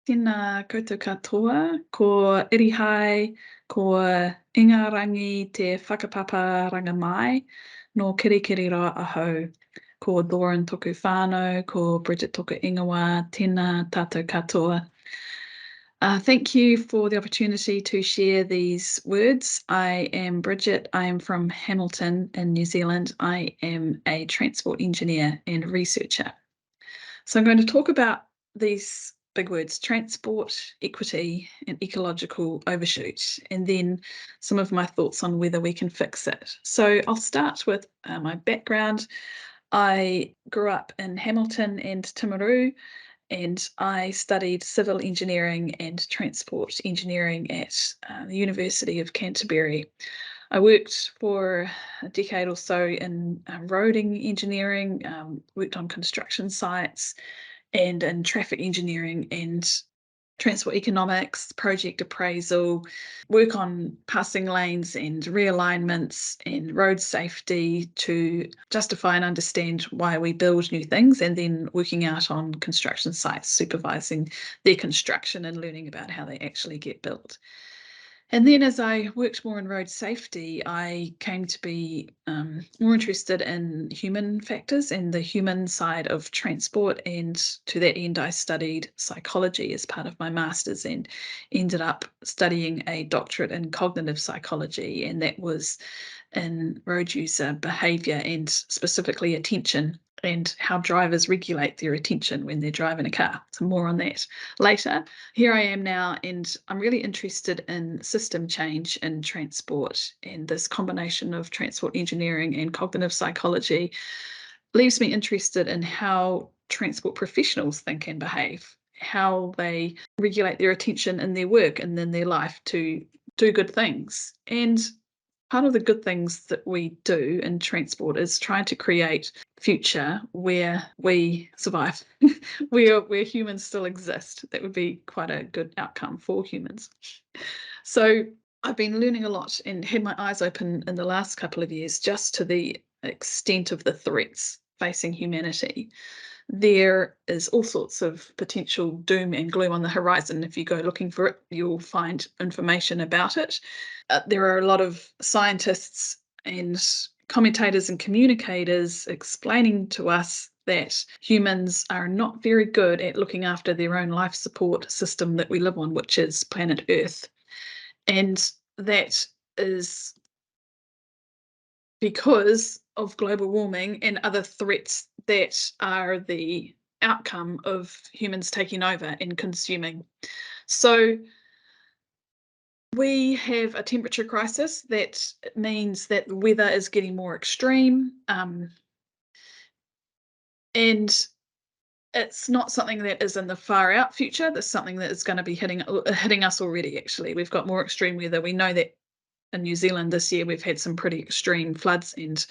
Tēnā koutou katoa, ko Irihai, ko Ingarangi te whakapapa rangamai, no Kirikiriroa ahau. Ko Doran toku whānau, ko Bridget toku ingoa, tēnā tātou katoa. Thank you for the opportunity to share these words. I am Bridget. I am from Hamilton in New Zealand. I am a transport engineer and researcher. So I'm going to talk about these big words: transport, equity, and ecological overshoot, and then some of my thoughts on whether we can fix it. So I'll start with my background. I grew up in Hamilton and Timaru, and I studied civil engineering and transport engineering at the University of Canterbury. I worked for a decade or so in roading engineering, worked on construction sites, and in traffic engineering and transport economics, project appraisal, work on passing lanes and realignments and road safety to justify and understand why we build new things, and then working out on construction sites, supervising their construction and learning about how they actually get built. And then as I worked more in road safety, I came to be more interested in human factors and the human side of transport. And to that end, I studied psychology as part of my master's and ended up studying a doctorate in cognitive psychology. And that was in road user behaviour and specifically attention, and how drivers regulate their attention when they're driving a car. So more on that later. Here I am now, and I'm really interested in system change in transport, and this combination of transport engineering and cognitive psychology leaves me interested in how transport professionals think and behave, how they regulate their attention in their work and in their life to do good things. And part of the good things that we do in transport is trying to create a future where we survive, where humans still exist. That would be quite a good outcome for humans. So I've been learning a lot and had my eyes open in the last couple of years just to the extent of the threats facing humanity. There is all sorts of potential doom and gloom on the horizon. If you go looking for it, you'll find information about it. There are a lot of scientists and commentators and communicators explaining to us that humans are not very good at looking after their own life support system that we live on, which is planet Earth. And that is because of global warming and other threats that are the outcome of humans taking over and consuming. So we have a temperature crisis. That means that the weather is getting more extreme, and it's not something that is in the far out future. That's something that is going to be hitting us already. Actually, we've got more extreme weather. We know that in New Zealand this year we've had some pretty extreme floods and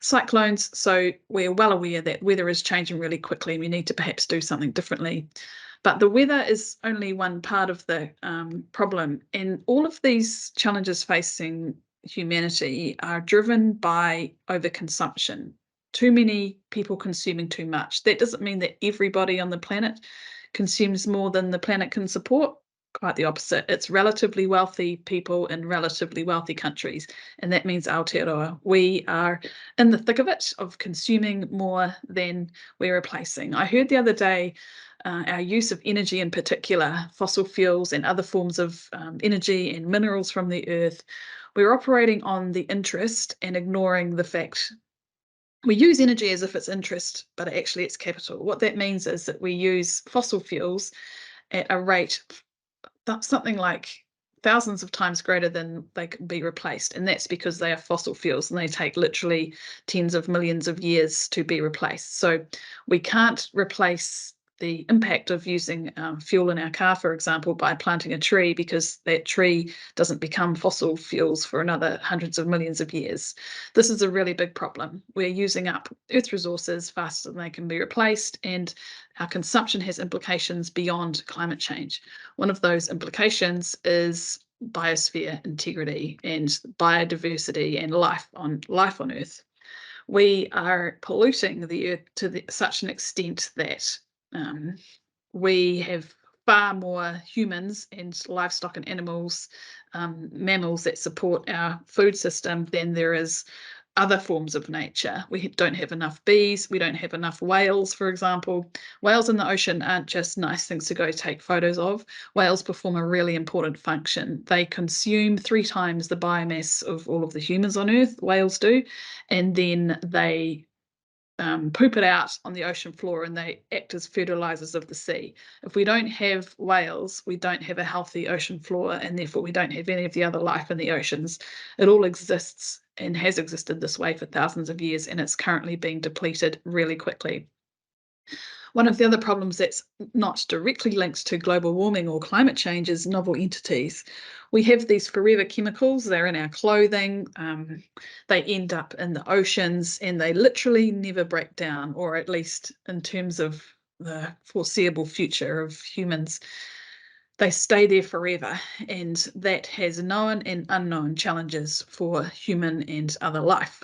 cyclones, so we're well aware that weather is changing really quickly and we need to perhaps do something differently. But the weather is only one part of the problem, and all of these challenges facing humanity are driven by overconsumption. Too many people consuming too much. That doesn't mean that everybody on the planet consumes more than the planet can support. Quite the opposite. It's relatively wealthy people in relatively wealthy countries, and that means Aotearoa. We are in the thick of it, of consuming more than we're replacing. I heard the other day our use of energy, in particular fossil fuels and other forms of energy and minerals from the earth, we're operating on the interest and ignoring the fact we use energy as if it's interest, but actually it's capital. What that means is that we use fossil fuels at a rate something like thousands of times greater than they can be replaced. And that's because they are fossil fuels and they take literally tens of millions of years to be replaced. So we can't replace the impact of using fuel in our car, for example, by planting a tree, because that tree doesn't become fossil fuels for another hundreds of millions of years. This is a really big problem. We're using up Earth's resources faster than they can be replaced, and our consumption has implications beyond climate change. One of those implications is biosphere integrity and biodiversity and life on Earth. We are polluting the Earth to such an extent that we have far more humans and livestock and animals, mammals that support our food system than there is other forms of nature. We don't have enough bees, we don't have enough whales, for example. Whales in the ocean aren't just nice things to go take photos of. Whales perform a really important function. They consume 3 times the biomass of all of the humans on Earth, whales do, and then they poop it out on the ocean floor, and they act as fertilizers of the sea. If we don't have whales, we don't have a healthy ocean floor, and therefore we don't have any of the other life in the oceans. It all exists and has existed this way for thousands of years, and it's currently being depleted really quickly. One of the other problems that's not directly linked to global warming or climate change is novel entities. We have these forever chemicals, they're in our clothing, they end up in the oceans, and they literally never break down, or at least in terms of the foreseeable future of humans. They stay there forever, and that has known and unknown challenges for human and other life.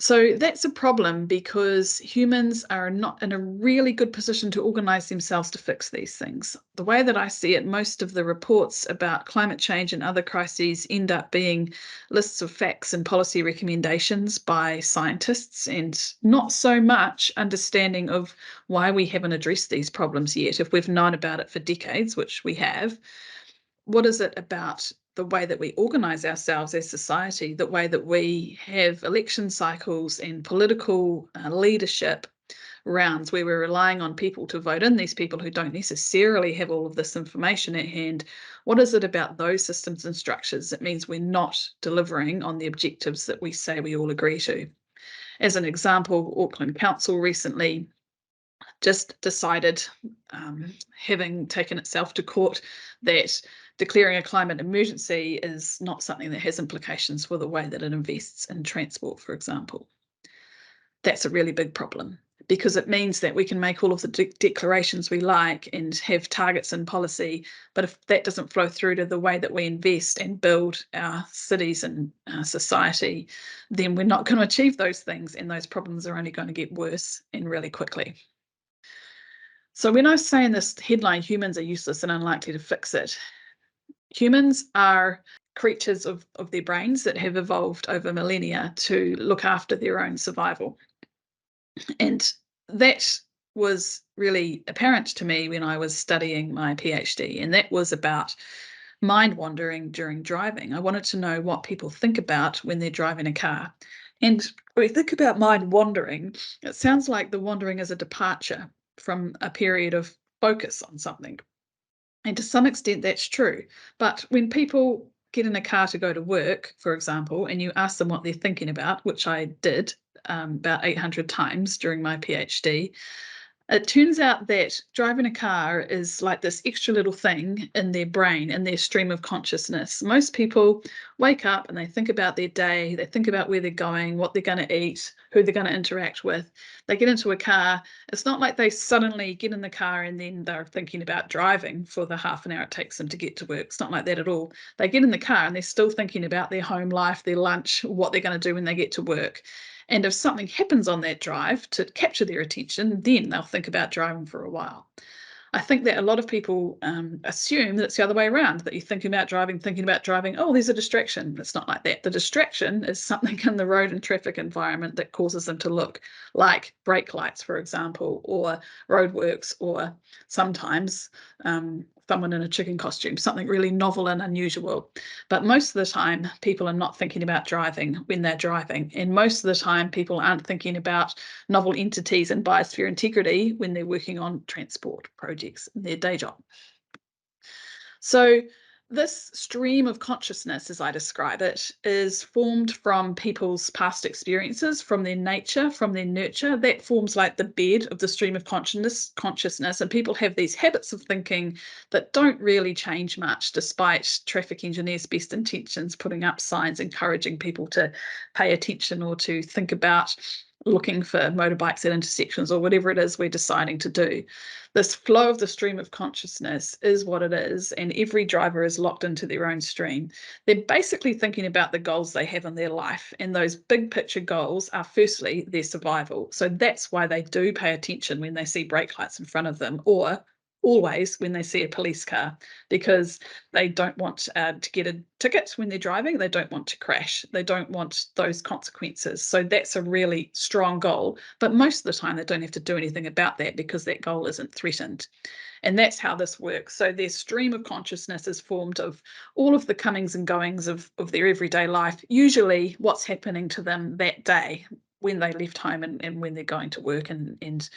So that's a problem because humans are not in a really good position to organise themselves to fix these things. The way that I see it, most of the reports about climate change and other crises end up being lists of facts and policy recommendations by scientists, and not so much understanding of why we haven't addressed these problems yet. If we've known about it for decades, which we have, what is it about the way that we organise ourselves as society, the way that we have election cycles and political leadership rounds where we're relying on people to vote in these people who don't necessarily have all of this information at hand? What is it about those systems and structures that means we're not delivering on the objectives that we say we all agree to? As an example, Auckland Council recently just decided, having taken itself to court, that declaring a climate emergency is not something that has implications for the way that it invests in transport, for example. That's a really big problem, because it means that we can make all of the declarations we like and have targets and policy, but if that doesn't flow through to the way that we invest and build our cities and our society, then we're not going to achieve those things, and those problems are only going to get worse and really quickly. So when I say in this headline, humans are useless and unlikely to fix it, humans are creatures of their brains that have evolved over millennia to look after their own survival. And that was really apparent to me when I was studying my PhD, and that was about mind wandering during driving. I wanted to know what people think about when they're driving a car. And when we think about mind wandering, it sounds like the wandering is a departure from a period of focus on something. And to some extent, that's true. But when people get in a car to go to work, for example, and you ask them what they're thinking about, which I did about 800 times during my PhD, it turns out that driving a car is like this extra little thing in their brain, in their stream of consciousness. Most people wake up and they think about their day, they think about where they're going, what they're going to eat, who they're going to interact with. They get into a car. It's not like they suddenly get in the car and then they're thinking about driving for the half an hour it takes them to get to work. It's not like that at all. They get in the car and they're still thinking about their home life, their lunch, what they're going to do when they get to work. And if something happens on that drive to capture their attention, then they'll think about driving for a while. I think that a lot of people assume that it's the other way around, that you're thinking about driving, oh, there's a distraction. It's not like that. The distraction is something in the road and traffic environment that causes them to look, like brake lights, for example, or roadworks, or sometimes someone in a chicken costume, something really novel and unusual. But most of the time, people are not thinking about driving when they're driving. And most of the time, people aren't thinking about novel entities and biosphere integrity when they're working on transport projects in their day job. So this stream of consciousness, as I describe it, is formed from people's past experiences, from their nature, from their nurture. That forms like the bed of the stream of consciousness, and people have these habits of thinking that don't really change much, despite traffic engineers' best intentions putting up signs encouraging people to pay attention or to think about looking for motorbikes at intersections or whatever it is we're deciding to do. This flow of the stream of consciousness is what it is, and every driver is locked into their own stream. They're basically thinking about the goals they have in their life, and those big picture goals are firstly their survival. So that's why they do pay attention when they see brake lights in front of them, or always when they see a police car, because they don't want to get a ticket when they're driving. They don't want to crash. They don't want those consequences. So that's a really strong goal. But most of the time, they don't have to do anything about that because that goal isn't threatened. And that's how this works. So their stream of consciousness is formed of all of the comings and goings of their everyday life, usually what's happening to them that day when they left home and when they're going to work, and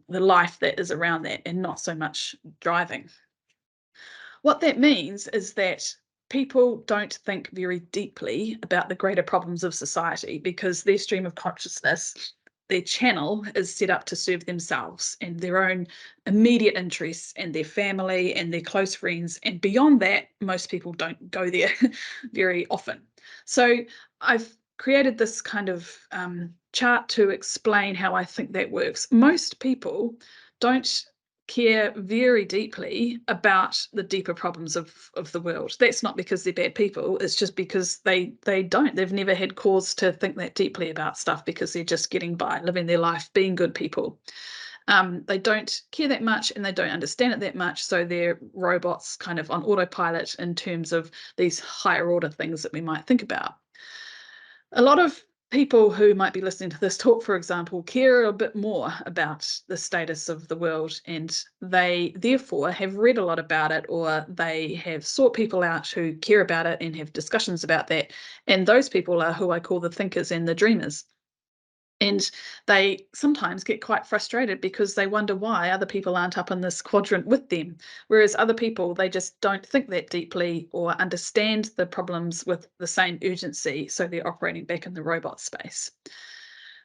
the life that is around that, and not so much driving. What that means is that people don't think very deeply about the greater problems of society because their stream of consciousness, their channel, is set up to serve themselves and their own immediate interests and their family and their close friends. And beyond that, most people don't go there very often. So I've created this kind of chart to explain how I think that works. Most people don't care very deeply about the deeper problems of the world. That's not because they're bad people. It's just because they've never had cause to think that deeply about stuff because they're just getting by, living their life, being good people. They don't care that much and they don't understand it that much. So they're robots kind of on autopilot in terms of these higher order things that we might think about. A lot of people who might be listening to this talk, for example, care a bit more about the status of the world, and they therefore have read a lot about it, or they have sought people out who care about it and have discussions about that. And those people are who I call the thinkers and the dreamers. And they sometimes get quite frustrated because they wonder why other people aren't up in this quadrant with them. Whereas other people, they just don't think that deeply or understand the problems with the same urgency. So they're operating back in the robot space.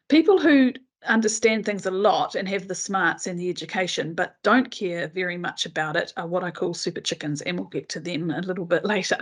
People who understand things a lot and have the smarts and the education, but don't care very much about it, are what I call super chickens. And we'll get to them a little bit later.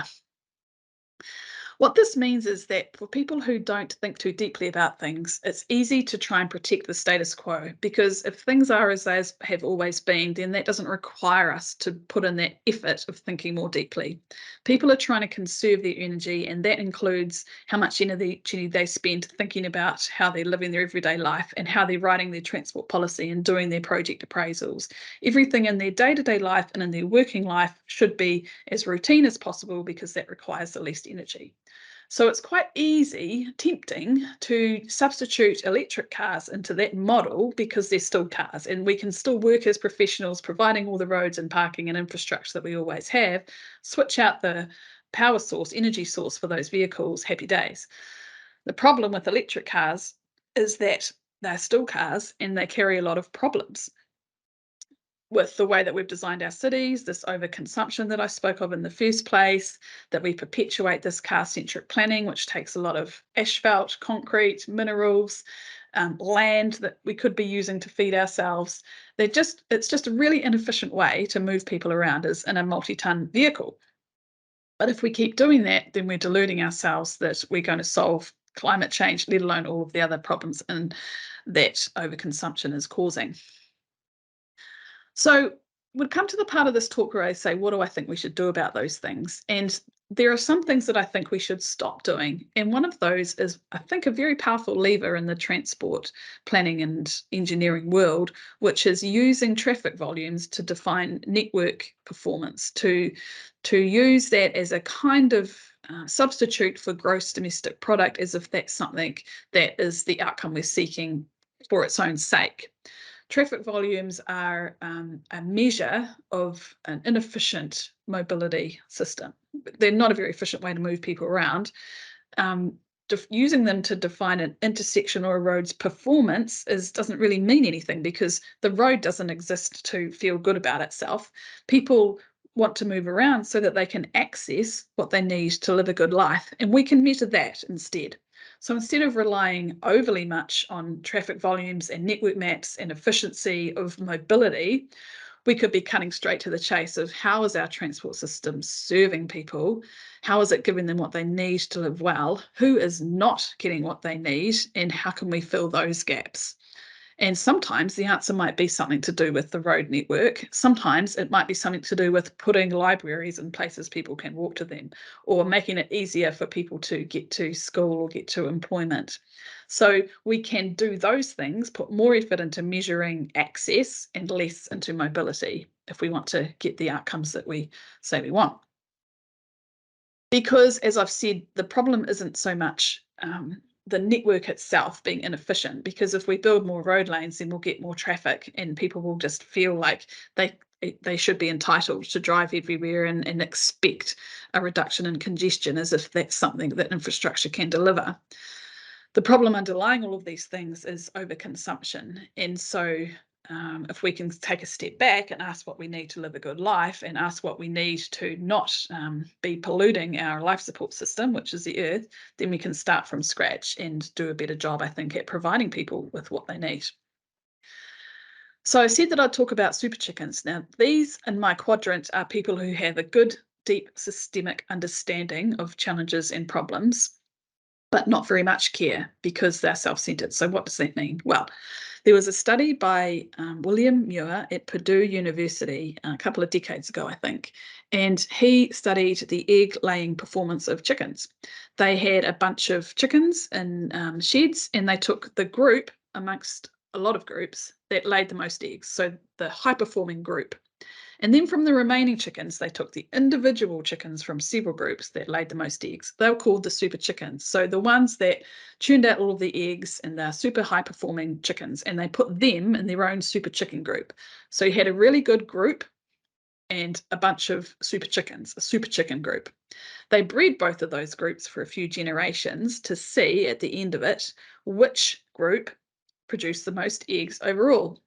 What this means is that for people who don't think too deeply about things, it's easy to try and protect the status quo, because if things are as they have always been, then that doesn't require us to put in that effort of thinking more deeply. People are trying to conserve their energy, and that includes how much energy they spend thinking about how they're living their everyday life and how they're writing their transport policy and doing their project appraisals. Everything in their day-to-day life and in their working life should be as routine as possible because that requires the least energy. So it's quite tempting to substitute electric cars into that model because they're still cars and we can still work as professionals providing all the roads and parking and infrastructure that we always have, switch out the power source, energy source for those vehicles, happy days. The problem with electric cars is that they're still cars and they carry a lot of problems with the way that we've designed our cities, this overconsumption that I spoke of in the first place, that we perpetuate this car-centric planning, which takes a lot of asphalt, concrete, minerals, land that we could be using to feed ourselves. It's just a really inefficient way to move people around as in a multi-ton vehicle. But if we keep doing that, then we're deluding ourselves that we're going to solve climate change, let alone all of the other problems that overconsumption is causing. So we'd come to the part of this talk where I say, what do I think we should do about those things? And there are some things that I think we should stop doing. And one of those is, I think, a very powerful lever in the transport planning and engineering world, which is using traffic volumes to define network performance, to use that as a kind of substitute for gross domestic product, as if that's something that is the outcome we're seeking for its own sake. Traffic volumes are a measure of an inefficient mobility system. They're not a very efficient way to move people around. Using them to define an intersection or a road's performance doesn't really mean anything because the road doesn't exist to feel good about itself. People want to move around so that they can access what they need to live a good life, and we can measure that instead. So instead of relying overly much on traffic volumes and network maps and efficiency of mobility, we could be cutting straight to the chase of how is our transport system serving people? How is it giving them what they need to live well? Who is not getting what they need? And how can we fill those gaps? And sometimes the answer might be something to do with the road network. Sometimes it might be something to do with putting libraries in places people can walk to them, or making it easier for people to get to school or get to employment. So we can do those things, put more effort into measuring access and less into mobility. if we want to get the outcomes that we say we want. Because, as I've said, the problem isn't so much the network itself being inefficient, because if we build more road lanes, then we'll get more traffic and people will just feel like they should be entitled to drive everywhere and expect a reduction in congestion as if that's something that infrastructure can deliver. The problem underlying all of these things is overconsumption. And so if we can take a step back and ask what we need to live a good life, and ask what we need to not be polluting our life support system, which is the earth, then we can start from scratch and do a better job, I think, at providing people with what they need. So I said that I'd talk about super chickens. Now, these in my quadrant are people who have a good, deep, systemic understanding of challenges and problems, but not very much care because they're self-centered. So what does that mean? Well, there was a study by William Muir at Purdue University a couple of decades ago, I think, and he studied the egg-laying performance of chickens. They had a bunch of chickens in sheds, and they took the group amongst a lot of groups that laid the most eggs, so the high-performing group. And then from the remaining chickens, they took the individual chickens from several groups that laid the most eggs. They were called the super chickens. So the ones that churned out all of the eggs and they're super high performing chickens, and they put them in their own super chicken group. So you had a really good group and a bunch of super chickens, a super chicken group. They bred both of those groups for a few generations to see at the end of it which group produced the most eggs overall.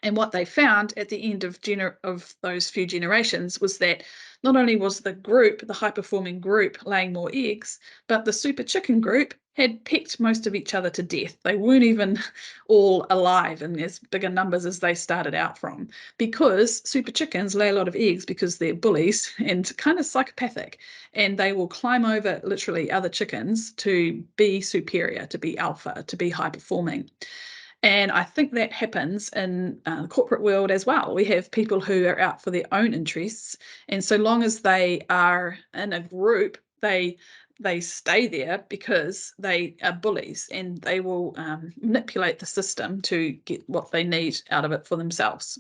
And what they found at the end of those few generations was that not only was the group, the high-performing group, laying more eggs, but the super chicken group had pecked most of each other to death. They weren't even all alive in as bigger numbers as they started out from, because super chickens lay a lot of eggs because they're bullies and kind of psychopathic, and they will climb over literally other chickens to be superior, to be alpha, to be high-performing. And I think that happens in the corporate world as well. We have people who are out for their own interests, and so long as they are in a group, they stay there because they are bullies, and they will manipulate the system to get what they need out of it for themselves.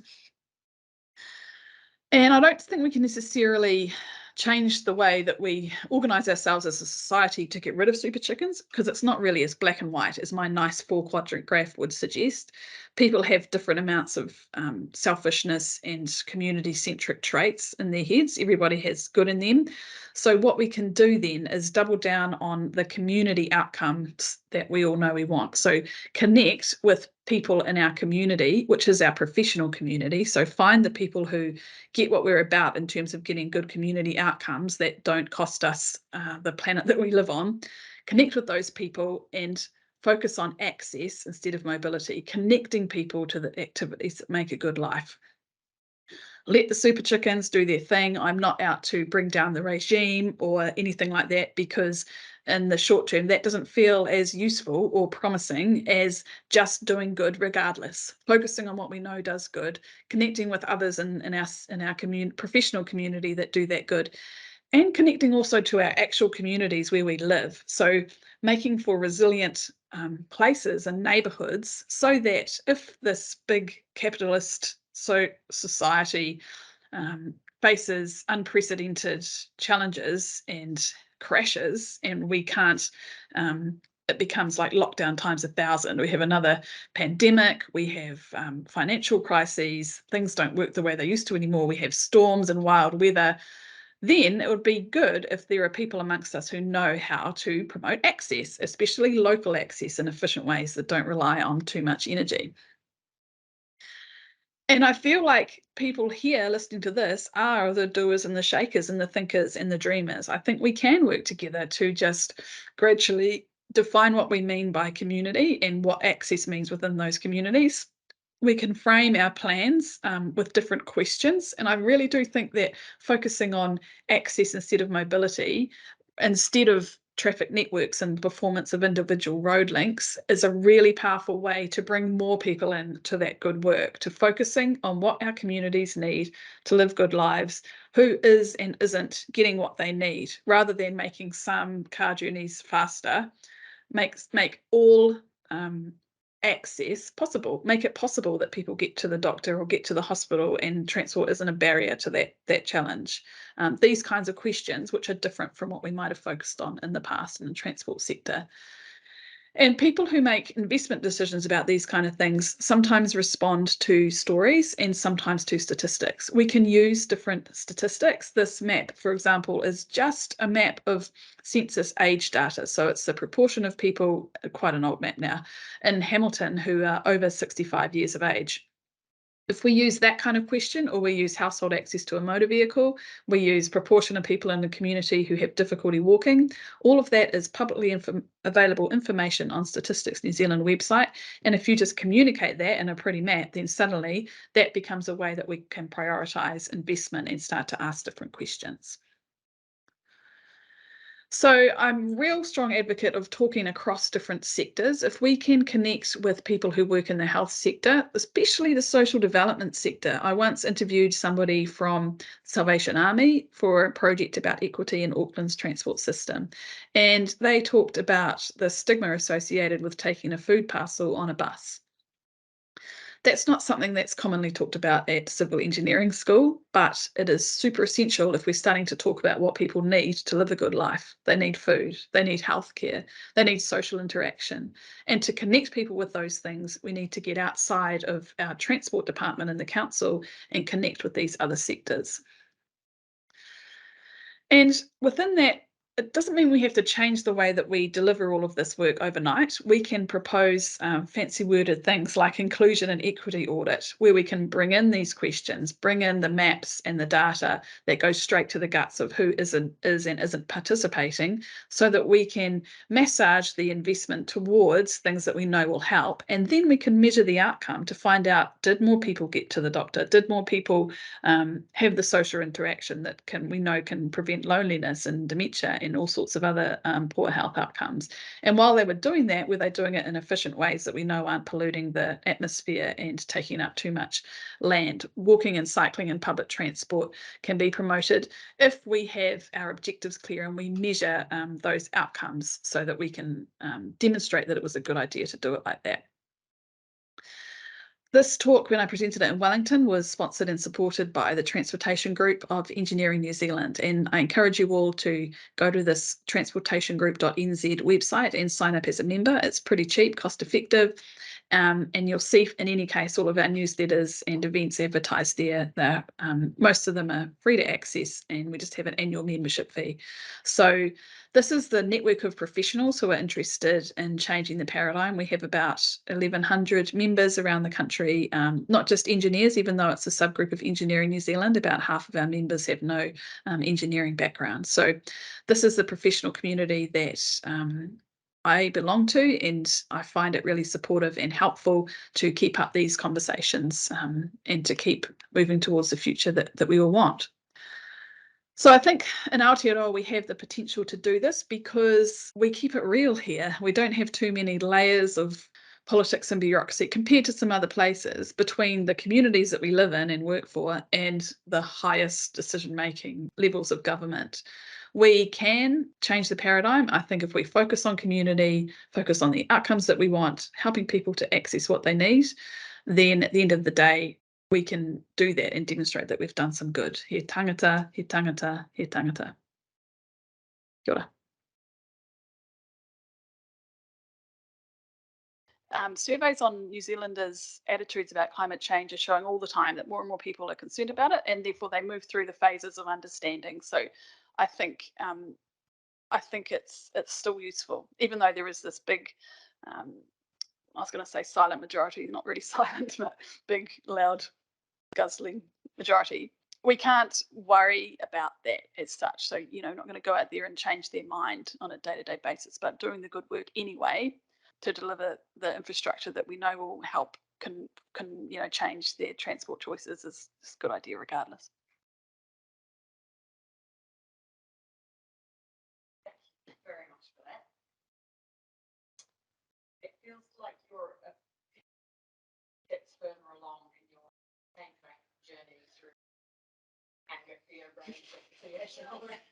And I don't think we can necessarily change the way that we organise ourselves as a society to get rid of super chickens, because it's not really as black and white as my nice 4-quadrant graph would suggest. People have different amounts of selfishness and community-centric traits in their heads. Everybody has good in them. So what we can do then is double down on the community outcomes that we all know we want. So connect with people in our community, which is our professional community. So find the people who get what we're about in terms of getting good community outcomes that don't cost us the planet that we live on. Connect with those people and focus on access instead of mobility, connecting people to the activities that make a good life. Let the super chickens do their thing. I'm not out to bring down the regime or anything like that, because in the short term, that doesn't feel as useful or promising as just doing good regardless. Focusing on what we know does good, connecting with others in our professional community that do that good, and connecting also to our actual communities where we live. So making for resilient places and neighbourhoods, so that if this big capitalist society faces unprecedented challenges and crashes, and we can't, it becomes like lockdown times 1,000. We have another pandemic, we have financial crises, things don't work the way they used to anymore, we have storms and wild weather. Then it would be good if there are people amongst us who know how to promote access, especially local access, in efficient ways that don't rely on too much energy. And I feel like people here listening to this are the doers and the shakers and the thinkers and the dreamers. I think we can work together to just gradually define what we mean by community and what access means within those communities. We can frame our plans with different questions. And I really do think that focusing on access instead of mobility, instead of traffic networks and performance of individual road links, is a really powerful way to bring more people into that good work, to focusing on what our communities need to live good lives, who is and isn't getting what they need, rather than making some car journeys faster, make all access possible, make it possible that people get to the doctor or get to the hospital, and transport isn't a barrier to that challenge. These kinds of questions, which are different from what we might have focused on in the past in the transport sector. And people who make investment decisions about these kind of things sometimes respond to stories and sometimes to statistics. We can use different statistics. This map, for example, is just a map of census age data. So it's the proportion of people, quite an old map now, in Hamilton who are over 65 years of age. If we use that kind of question, or we use household access to a motor vehicle, we use proportion of people in the community who have difficulty walking, all of that is publicly available information on Statistics New Zealand website. And if you just communicate that in a pretty map, then suddenly that becomes a way that we can prioritise investment and start to ask different questions. So I'm a real strong advocate of talking across different sectors. If we can connect with people who work in the health sector, especially the social development sector. I once interviewed somebody from Salvation Army for a project about equity in Auckland's transport system. And they talked about the stigma associated with taking a food parcel on a bus. That's not something that's commonly talked about at civil engineering school, but it is super essential if we're starting to talk about what people need to live a good life. They need food, they need healthcare, they need social interaction. And to connect people with those things, we need to get outside of our transport department and the council and connect with these other sectors. And within that, it doesn't mean we have to change the way that we deliver all of this work overnight. We can propose fancy worded things like inclusion and equity audit, where we can bring in these questions, bring in the maps and the data that goes straight to the guts of who is and isn't participating, so that we can massage the investment towards things that we know will help. And then we can measure the outcome to find out, did more people get to the doctor? Did more people have the social interaction that we know can prevent loneliness and dementia and all sorts of other poor health outcomes? And while they were doing that, were they doing it in efficient ways that we know aren't polluting the atmosphere and taking up too much land? Walking and cycling and public transport can be promoted if we have our objectives clear and we measure those outcomes so that we can demonstrate that it was a good idea to do it like that. This talk, when I presented it in Wellington, was sponsored and supported by the Transportation Group of Engineering New Zealand. And I encourage you all to go to this transportationgroup.nz website and sign up as a member. It's pretty cheap, cost effective. And you'll see, in any case, all of our newsletters and events advertised there. Most of them are free to access, and we just have an annual membership fee. So this is the network of professionals who are interested in changing the paradigm. We have about 1,100 members around the country, not just engineers, even though it's a subgroup of Engineering New Zealand. About half of our members have no engineering background. So this is the professional community that I belong to, and I find it really supportive and helpful to keep up these conversations and to keep moving towards the future that we all want. So I think in Aotearoa we have the potential to do this because we keep it real here. We don't have too many layers of politics and bureaucracy compared to some other places between the communities that we live in and work for and the highest decision-making levels of government. We can change the paradigm. I think if we focus on community, focus on the outcomes that we want, helping people to access what they need, then at the end of the day, we can do that and demonstrate that we've done some good. He tangata, he tangata, he tangata. Kia ora. Surveys on New Zealanders' attitudes about climate change are showing all the time that more and more people are concerned about it, and therefore they move through the phases of understanding. So I think it's still useful, even though there is this big, I was going to say silent majority, not really silent, but big, loud, guzzling majority. We can't worry about that as such. So, not going to go out there and change their mind on a day-to-day basis, but doing the good work anyway to deliver the infrastructure that we know will help can change their transport choices is a good idea regardless. Thank you very much for that. It feels like you're a bit further along in your campaign journey through anger, fear, rage, reconciliation. Perhaps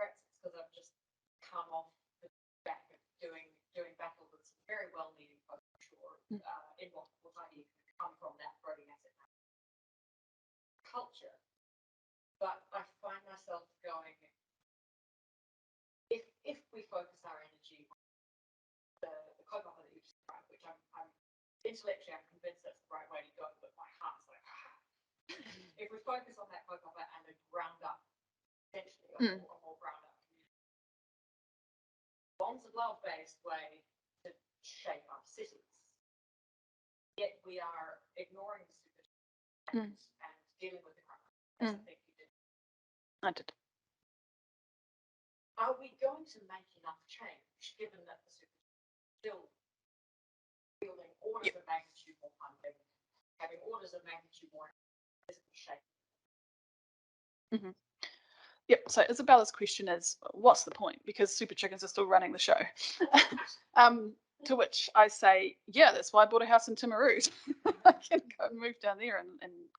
it's because I've just come off the back of doing battle with some very well intellectually I'm convinced that's the right way to go, but my heart's like, if we focus on that kaupapa and the ground up, essentially, a more ground up bonds of love based way to shape our cities. Yet we are ignoring the super and dealing with the crime. As I think you did. I did. Are we going to make enough change given that the super still wielding orders of magnitude more funding, having orders of magnitude more physical shape? Yep, so Isabella's question is, what's the point? Because super chickens are still running the show. To which I say, yeah, that's why I bought a house in Timaru. I can go and move down there and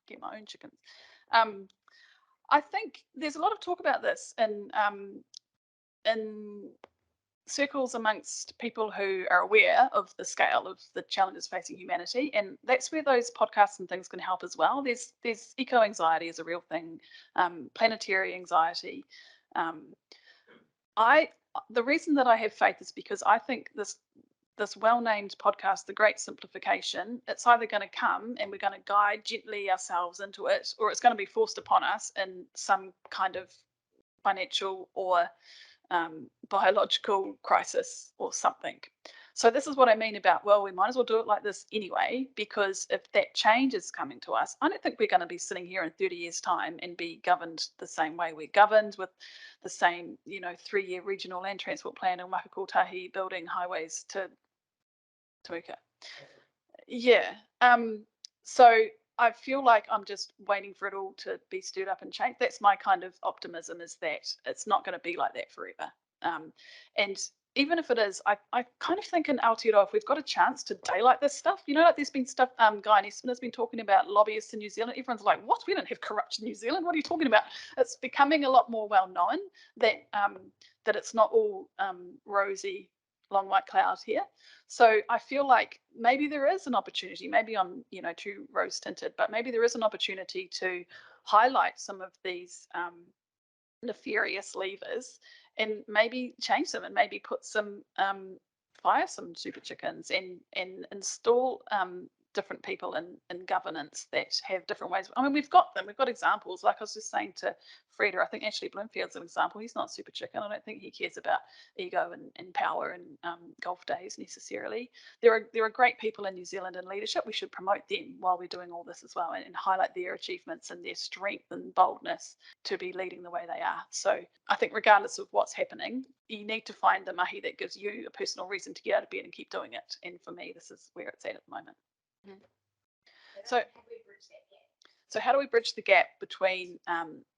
get my own chickens. I think there's a lot of talk about this in circles amongst people who are aware of the scale of the challenges facing humanity, and that's where those podcasts and things can help as well. There's eco anxiety is a real thing, planetary anxiety. The reason that I have faith is because I think this well-named podcast, The Great Simplification, it's either going to come and we're going to guide gently ourselves into it, or it's going to be forced upon us in some kind of financial or biological crisis or something. So this is what I mean about, well, we might as well do it like this anyway, because if that change is coming to us, I don't think we're going to be sitting here in 30 years' time and be governed the same way we're governed, with the same, 3-year regional land transport plan in Waka Kotahi, building highways to Tuika. Yeah. So I feel like I'm just waiting for it all to be stirred up and changed. That's my kind of optimism, is that it's not going to be like that forever. And even if it is, I kind of think in Aotearoa, if we've got a chance to daylight this stuff, like there's been stuff, Guy Nesman has been talking about lobbyists in New Zealand. Everyone's like, what? We don't have corruption in New Zealand. What are you talking about? It's becoming a lot more well known that that it's not all rosy, long white clouds here. So I feel like maybe there is an opportunity, maybe I'm, too rose tinted, but maybe there is an opportunity to highlight some of these nefarious levers and maybe change them, and maybe put some fire some super chickens and install different people in governance that have different ways. I mean, we've got examples. Like I was just saying to Freda, I think Ashley Bloomfield's an example. He's not super chicken. I don't think he cares about ego and power and golf days necessarily. There are great people in New Zealand in leadership. We should promote them while we're doing all this as well, and highlight their achievements and their strength and boldness to be leading the way they are. So I think regardless of what's happening, you need to find the mahi that gives you a personal reason to get out of bed and keep doing it. And for me, this is where it's at the moment. So how do we bridge the gap between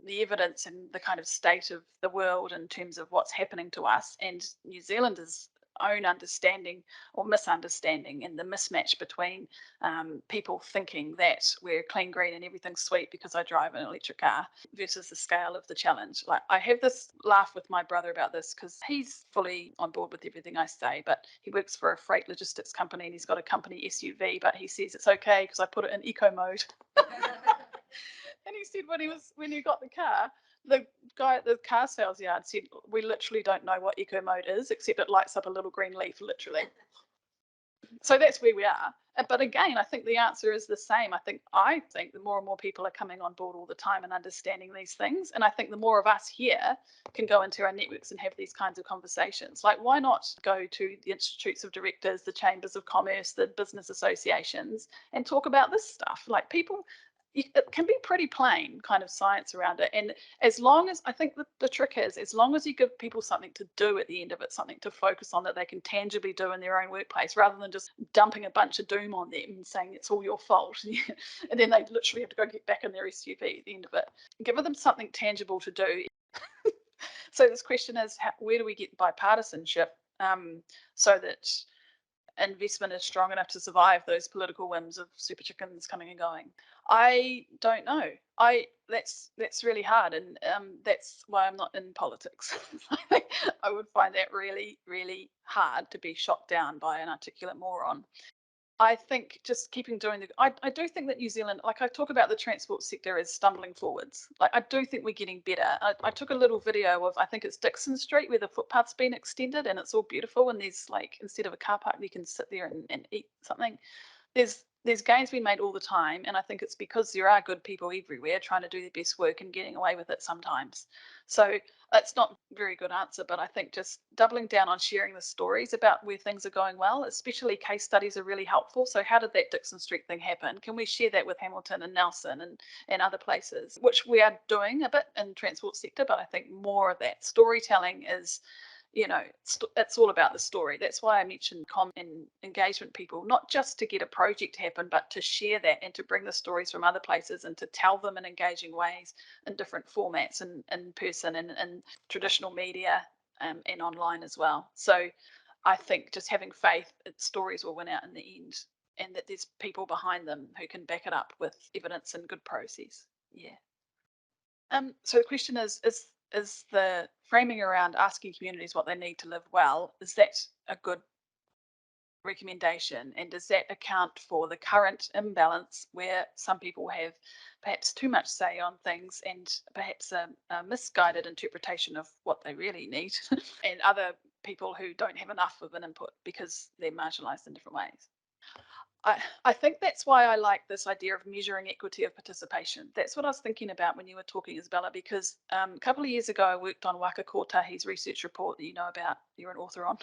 the evidence and the kind of state of the world in terms of what's happening to us and New Zealanders' own understanding or misunderstanding, and the mismatch between people thinking that we're clean, green and everything's sweet because I drive an electric car, versus the scale of the challenge. Like, I have this laugh with my brother about this because he's fully on board with everything I say, but he works for a freight logistics company and he's got a company SUV, but he says it's okay because I put it in eco mode. And he said when he got the car, the guy at the car sales yard said, we literally don't know what eco mode is, except it lights up a little green leaf, literally. So that's where we are. But again, I think the answer is the same. I think the more and more people are coming on board all the time and understanding these things. And I think the more of us here can go into our networks and have these kinds of conversations. Like, why not go to the institutes of directors, the chambers of commerce, the business associations, and talk about this stuff? Like, people, it can be pretty plain kind of science around it. And as long as, I think the trick is, as long as you give people something to do at the end of it, something to focus on that they can tangibly do in their own workplace, rather than just dumping a bunch of doom on them and saying it's all your fault. And then they literally have to go get back in their SUV at the end of it. Give them something tangible to do. So this question is, where do we get bipartisanship so that investment is strong enough to survive those political whims of super chickens coming and going? I don't know. That's really hard, and that's why I'm not in politics. I would find that really, really hard to be shot down by an articulate moron. I think just keeping doing I do think that New Zealand, like, I talk about the transport sector as stumbling forwards. Like, I do think we're getting better. I took a little video of, I think it's Dixon Street, where the footpath's been extended and it's all beautiful, and there's, like, instead of a car park you can sit there and eat something. there's gains being made all the time, and I think it's because there are good people everywhere trying to do their best work and getting away with it sometimes. So it's not a very good answer, but I think just doubling down on sharing the stories about where things are going well, especially case studies, are really helpful. So how did that Dixon Street thing happen? Can we share that with Hamilton and Nelson and other places, which we are doing a bit in the transport sector, but I think more of that storytelling is, it's all about the story. That's why I mentioned and engagement people, not just to get a project to happen, but to share that and to bring the stories from other places and to tell them in engaging ways in different formats and in person and traditional media and online as well. So I think just having faith that stories will win out in the end, and that there's people behind them who can back it up with evidence and good process. Yeah. So the question is the framing around asking communities what they need to live well, is that a good recommendation? And does that account for the current imbalance where some people have perhaps too much say on things and perhaps a misguided interpretation of what they really need, and other people who don't have enough of an input because they're marginalised in different ways? I think that's why I like this idea of measuring equity of participation. That's what I was thinking about when you were talking, Isabella, because a couple of years ago I worked on Waka Kotahi's research report that you know about, you're an author on,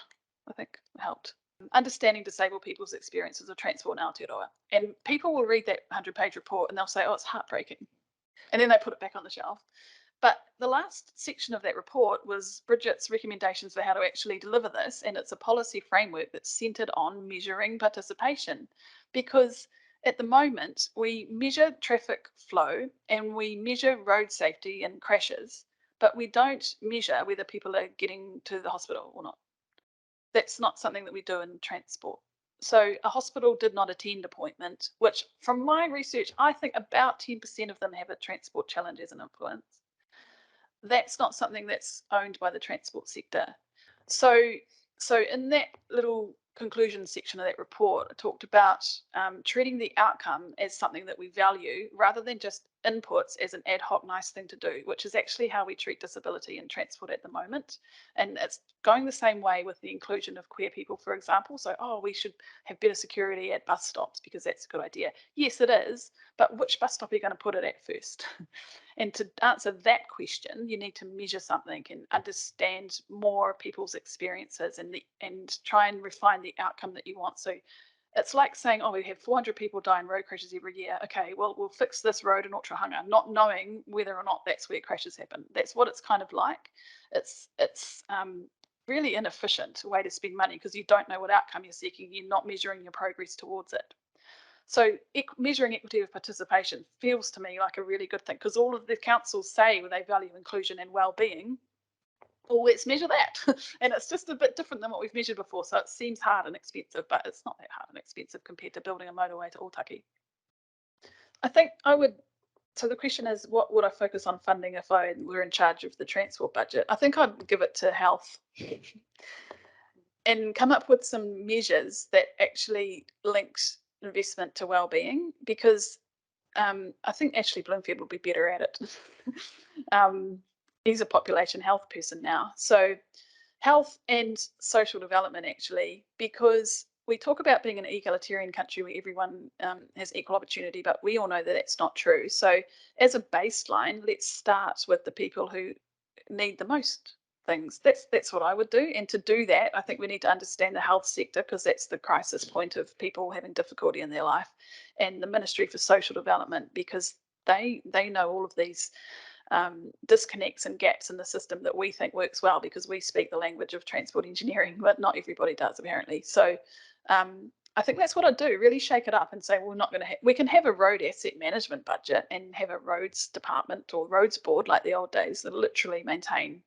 I think it helped. Understanding disabled people's experiences of transport in Aotearoa. And people will read that 100-page report and they'll say, oh, it's heartbreaking. And then they put it back on the shelf. But the last section of that report was Bridget's recommendations for how to actually deliver this, and it's a policy framework that's centred on measuring participation. Because at the moment, we measure traffic flow and we measure road safety and crashes, but we don't measure whether people are getting to the hospital or not. That's not something that we do in transport. So a hospital did not attend appointment, which from my research, I think about 10% of them have a transport challenge as an influence. That's not something that's owned by the transport sector. So in that little conclusion section of that report, I talked about treating the outcome as something that we value rather than just inputs as an ad hoc nice thing to do, which is actually how we treat disability in transport at the moment. And it's going the same way with the inclusion of queer people, for example. So, we should have better security at bus stops because that's a good idea. Yes, it is, but which bus stop are you going to put it at first? And to answer that question, you need to measure something and understand more people's experiences and try and refine the outcome that you want. So it's like saying, we have 400 people die in road crashes every year. Okay, well, we'll fix this road in Otahanga, not knowing whether or not that's where crashes happen. That's what it's kind of like. It's really inefficient way to spend money because you don't know what outcome you're seeking. You're not measuring your progress towards it. So measuring equity of participation feels to me like a really good thing because all of the councils say they value inclusion and well-being. Well, let's measure that. And it's just a bit different than what we've measured before. So it seems hard and expensive, but it's not that hard and expensive compared to building a motorway to Otaki. I think so the question is, what would I focus on funding if I were in charge of the transport budget? I think I'd give it to health and come up with some measures that actually linked investment to well-being, because I think Ashley Bloomfield will be better at it. He's a population health person now. So health and social development, actually, because we talk about being an egalitarian country where everyone has equal opportunity, but we all know that that's not true. So as a baseline, let's start with the people who need the most things. That's what I would do. And to do that, I think we need to understand the health sector, because that's the crisis point of people having difficulty in their life, and the Ministry for Social Development, because they know all of these disconnects and gaps in the system that we think works well, because we speak the language of transport engineering, but not everybody does, apparently. So I think that's what I'd do, really shake it up and say, we're not going to we can have a road asset management budget and have a roads department or roads board like the old days that literally maintain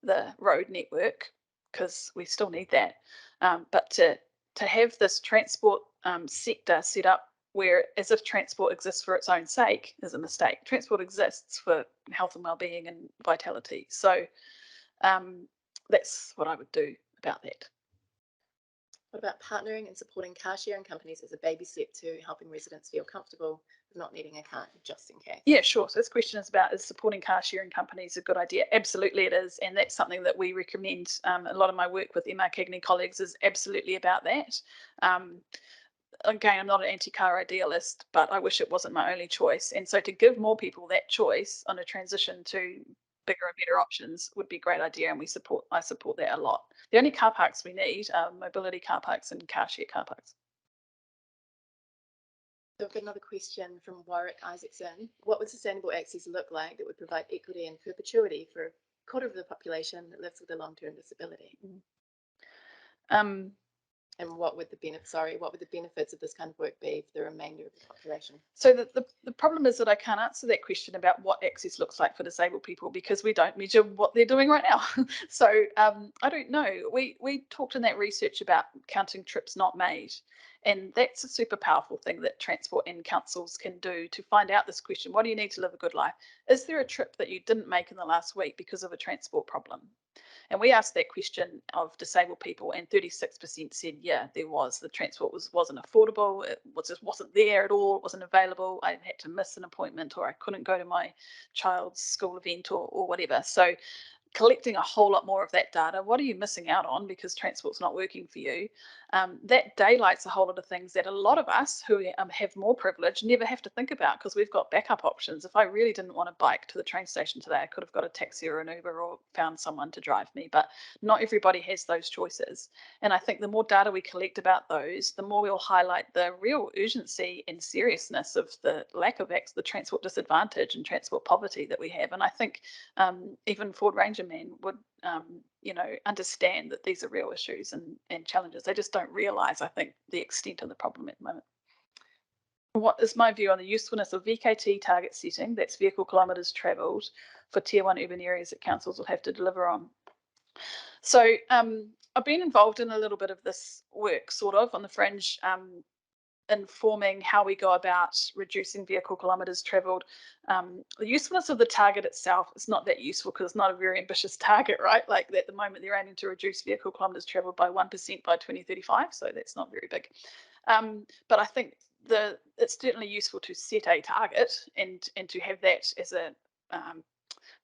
the road network, because we still need that. But to have this transport sector set up where as if transport exists for its own sake is a mistake. Transport exists for health and well-being and vitality. So that's what I would do about that. What about partnering and supporting car sharing companies as a baby step to helping residents feel comfortable with not needing a car just in case? Yeah, sure. So this question is about, is supporting car sharing companies a good idea? Absolutely it is. And that's something that we recommend. A lot of my work with MRCagney colleagues is absolutely about that. again, I'm not an anti-car idealist, but I wish it wasn't my only choice. And so to give more people that choice on a transition to bigger and better options would be a great idea, and I support that a lot. The only car parks we need are mobility car parks and car share car parks. So I've got another question from Warwick Isaacson. What would sustainable access look like that would provide equity and perpetuity for a quarter of the population that lives with a long-term disability? And what would the benefits of this kind of work be for the remainder of the population? So the problem is that I can't answer that question about what access looks like for disabled people because we don't measure what they're doing right now. So I don't know. We talked in that research about counting trips not made. And that's a super powerful thing that transport and councils can do to find out this question. What do you need to live a good life? Is there a trip that you didn't make in the last week because of a transport problem? And we asked that question of disabled people, and 36% said, yeah, there was. The transport wasn't affordable. It just wasn't there at all. It wasn't available. I had to miss an appointment, or I couldn't go to my child's school event or whatever. So collecting a whole lot more of that data. What are you missing out on because transport's not working for you? That daylights a whole lot of things that a lot of us who have more privilege never have to think about because we've got backup options. If I really didn't want to bike to the train station today, I could have got a taxi or an Uber or found someone to drive me, but not everybody has those choices. And I think the more data we collect about those, the more we'll highlight the real urgency and seriousness of the lack of the transport disadvantage and transport poverty that we have. And I think even Ford Ranger men would, understand that these are real issues and challenges. They just don't realise, I think, the extent of the problem at the moment. What is my view on the usefulness of VKT target setting, that's vehicle kilometres travelled, for Tier 1 urban areas that councils will have to deliver on? So I've been involved in a little bit of this work, sort of, on the fringe, informing how we go about reducing vehicle kilometres travelled. The usefulness of the target itself is not that useful because it's not a very ambitious target, right? Like at the moment, they're aiming to reduce vehicle kilometres travelled by 1% by 2035, so that's not very big. But I think it's certainly useful to set a target and to have that as a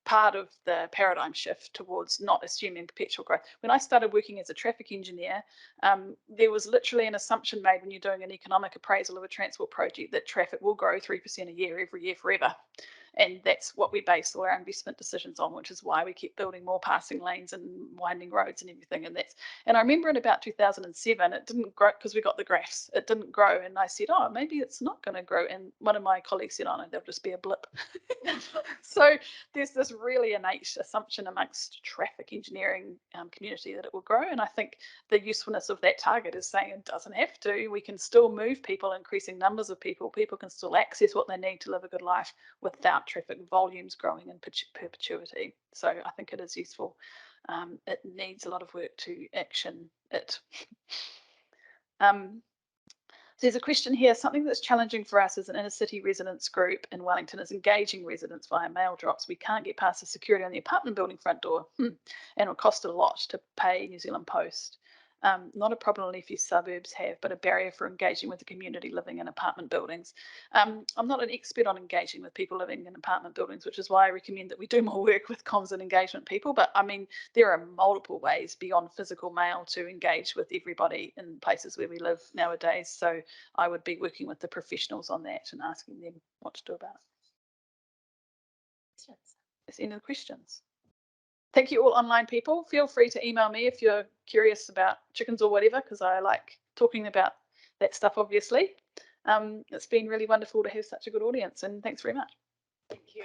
part of the paradigm shift towards not assuming perpetual growth. When I started working as a traffic engineer, there was literally an assumption made when you're doing an economic appraisal of a transport project that traffic will grow 3% a year every year forever. And that's what we base all our investment decisions on, which is why we keep building more passing lanes and winding roads and everything. And I remember in about 2007, it didn't grow because we got the graphs. It didn't grow, and I said, "Oh, maybe it's not going to grow." And one of my colleagues said, "Oh no, there'll just be a blip." So there's this really innate assumption amongst traffic engineering community that it will grow. And I think the usefulness of that target is saying it doesn't have to. We can still move people, increasing numbers of people. People can still access what they need to live a good life without traffic volumes growing in perpetuity. So I think it is useful. It needs a lot of work to action it. There's a question here. Something that's challenging for us as an inner city residents group in Wellington is engaging residents via mail drops. We can't get past the security on the apartment building front door, and it'll cost a lot to pay New Zealand Post. Not a problem if your suburbs have, but a barrier for engaging with the community living in apartment buildings. I'm not an expert on engaging with people living in apartment buildings, which is why I recommend that we do more work with comms and engagement people. But I mean, there are multiple ways beyond physical mail to engage with everybody in places where we live nowadays. So I would be working with the professionals on that and asking them what to do about it. Questions? Is there any other questions? Thank you all online people. Feel free to email me if you're curious about chickens or whatever, because I like talking about that stuff, obviously. It's been really wonderful to have such a good audience, and thanks very much. Thank you.